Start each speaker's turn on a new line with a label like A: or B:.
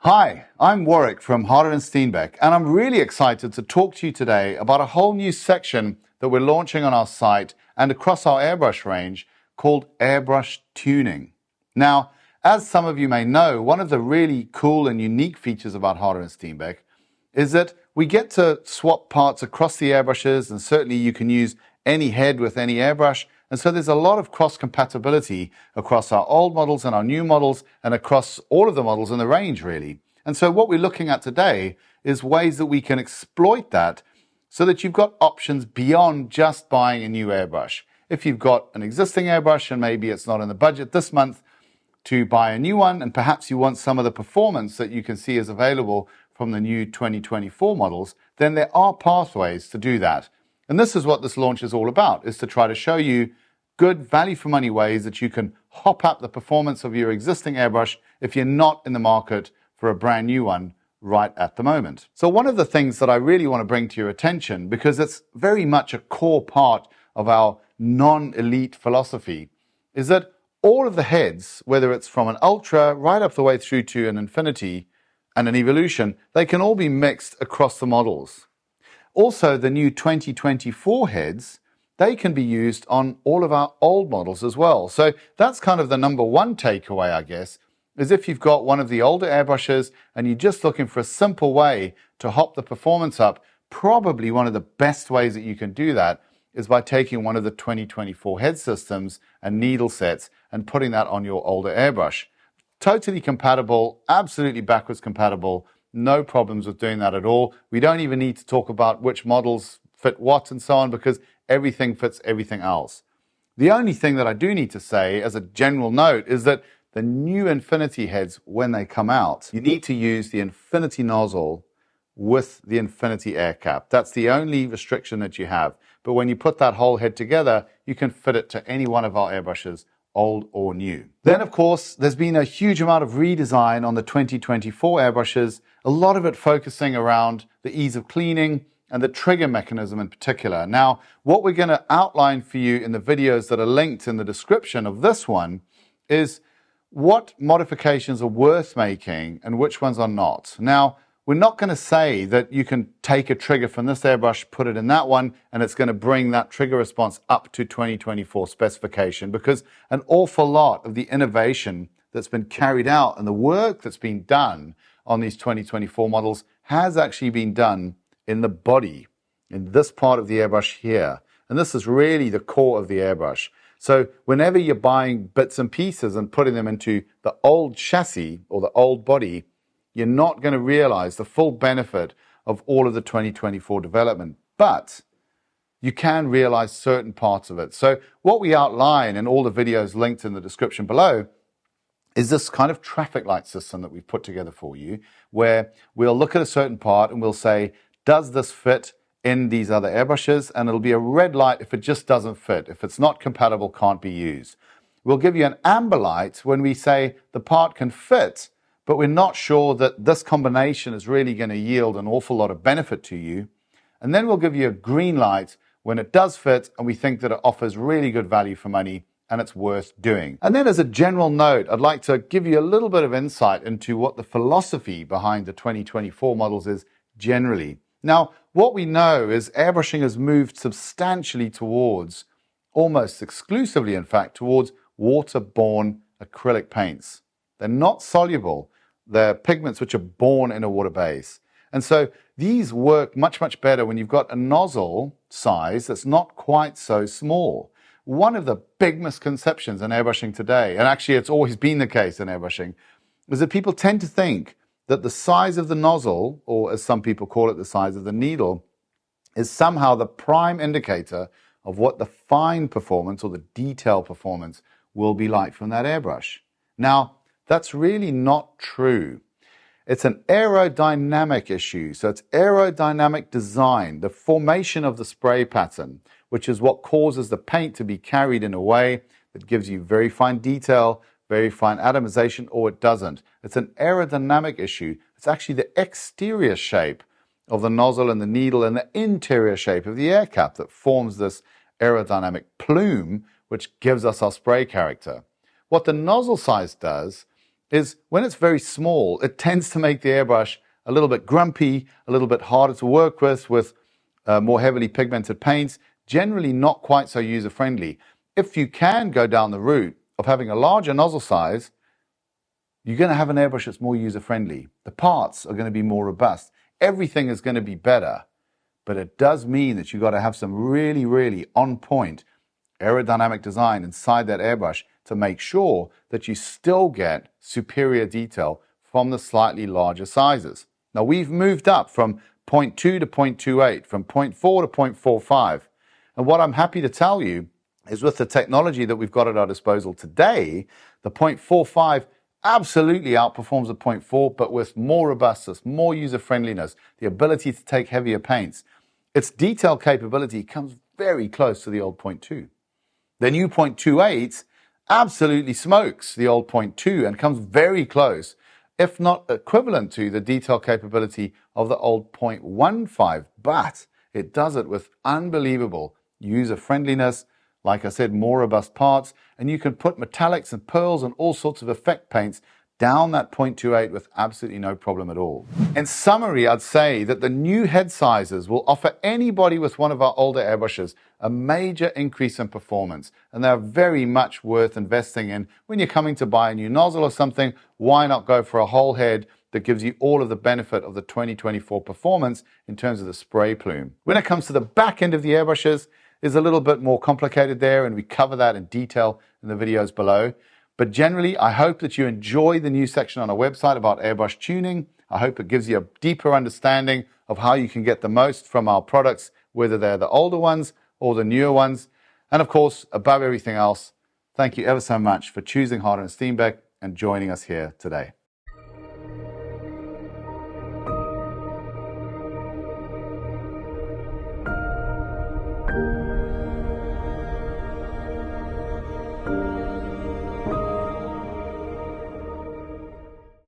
A: Hi, I'm Warrick from Harder Steenbeck, and I'm really excited to talk to you today about a whole new section that we're launching on our site and across our airbrush range called airbrush tuning. Now, as some of you may know, one of the really cool and unique features about Harder Steenbeck is that we get to swap parts across the airbrushes, and certainly you can use any head with any airbrush. And so there's a lot of cross-compatibility across our old models and our new models and across all of the models in the range, really. And so what we're looking at today is ways that we can exploit that so that you've got options beyond just buying a new airbrush. If you've got an existing airbrush and maybe it's not in the budget this month to buy a new one, and perhaps you want some of the performance that you can see is available from the new 2024 models, then there are pathways to do that. And this is what this launch is all about, is to try to show you good value for money ways that you can hop up the performance of your existing airbrush if you're not in the market for a brand new one right at the moment. So one of the things that I really want to bring to your attention, because it's very much a core part of our non-elite philosophy, is that all of the heads, whether it's from an Ultra right up the way through to an Infinity and an Evolution, they can all be mixed across the models. Also, the new 2024 heads, they can be used on all of our old models as well. So that's kind of the number one takeaway, I guess, is if you've got one of the older airbrushes and you're just looking for a simple way to hop the performance up, probably one of the best ways that you can do that is by taking one of the 2024 head systems and needle sets and putting that on your older airbrush. Totally compatible, absolutely backwards compatible, no problems with doing that at all. We don't even need to talk about which models fit what and so on, because everything fits everything else. The only thing that I do need to say as a general note is that the new Infinity heads, when they come out, you need to use the Infinity nozzle with the Infinity air cap. That's the only restriction that you have. But when you put that whole head together, you can fit it to any one of our airbrushes, old or new. Then, of course, there's been a huge amount of redesign on the 2024 airbrushes, a lot of it focusing around the ease of cleaning and the trigger mechanism in particular. Now, what we're going to outline for you in the videos that are linked in the description of this one is what modifications are worth making and which ones are not. Now, we're not going to say that you can take a trigger from this airbrush, put it in that one, and it's going to bring that trigger response up to 2024 specification, because an awful lot of the innovation that's been carried out and the work that's been done on these 2024 models has actually been done in the body, in this part of the airbrush here. And this is really the core of the airbrush. So whenever you're buying bits and pieces and putting them into the old chassis or the old body, you're not going to realize the full benefit of all of the 2024 development. But you can realize certain parts of it. So what we outline in all the videos linked in the description below is this kind of traffic light system that we've put together for you, where we'll look at a certain part and we'll say, does this fit in these other airbrushes? And it'll be a red light if it just doesn't fit. If it's not compatible, can't be used. We'll give you an amber light when we say the part can fit, but we're not sure that this combination is really going to yield an awful lot of benefit to you. And then we'll give you a green light when it does fit and we think that it offers really good value for money and it's worth doing. And then as a general note, I'd like to give you a little bit of insight into what the philosophy behind the 2024 models is generally. Now, what we know is airbrushing has moved substantially towards, almost exclusively in fact, towards water-borne acrylic paints. They're not soluble. They're pigments which are born in a water base. And so these work much, much better when you've got a nozzle size that's not quite so small. One of the big misconceptions in airbrushing today, and actually it's always been the case in airbrushing, is that people tend to think that the size of the nozzle, or as some people call it, the size of the needle, is somehow the prime indicator of what the fine performance or the detail performance will be like from that airbrush. Now, that's really not true. It's an aerodynamic issue. So it's aerodynamic design, the formation of the spray pattern, which is what causes the paint to be carried in a way that gives you very fine detail, very fine atomization, or it doesn't. It's an aerodynamic issue. It's actually the exterior shape of the nozzle and the needle and the interior shape of the air cap that forms this aerodynamic plume, which gives us our spray character. What the nozzle size does is when it's very small, it tends to make the airbrush a little bit grumpy, a little bit harder to work with more heavily pigmented paints, generally not quite so user-friendly. If you can go down the route of having a larger nozzle size, you're going to have an airbrush that's more user-friendly. The parts are going to be more robust. Everything is going to be better. But it does mean that you've got to have some really, really on-point aerodynamic design inside that airbrush to make sure that you still get superior detail from the slightly larger sizes. Now, we've moved up from 0.2 to 0.28, from 0.4 to 0.45. And what I'm happy to tell you is with the technology that we've got at our disposal today, the 0.45 absolutely outperforms the 0.4, but with more robustness, more user-friendliness, the ability to take heavier paints. Its detail capability comes very close to the old 0.2. The new 0.28 absolutely smokes the old 0.2 and comes very close, if not equivalent to the detail capability of the old 0.15, but it does it with unbelievable user-friendliness, like I said, more robust parts, and you can put metallics and pearls and all sorts of effect paints down that 0.28 with absolutely no problem at all. In summary, I'd say that the new head sizes will offer anybody with one of our older airbrushes a major increase in performance, and they're very much worth investing in. When you're coming to buy a new nozzle or something, why not go for a whole head that gives you all of the benefit of the 2024 performance in terms of the spray plume. When it comes to the back end of the airbrushes, is a little bit more complicated there, and we cover that in detail in the videos below. But generally, I hope that you enjoy the new section on our website about airbrush tuning. I hope it gives you a deeper understanding of how you can get the most from our products, whether they're the older ones or the newer ones. And of course, above everything else, thank you ever so much for choosing Harder Steenbeck and joining us here today.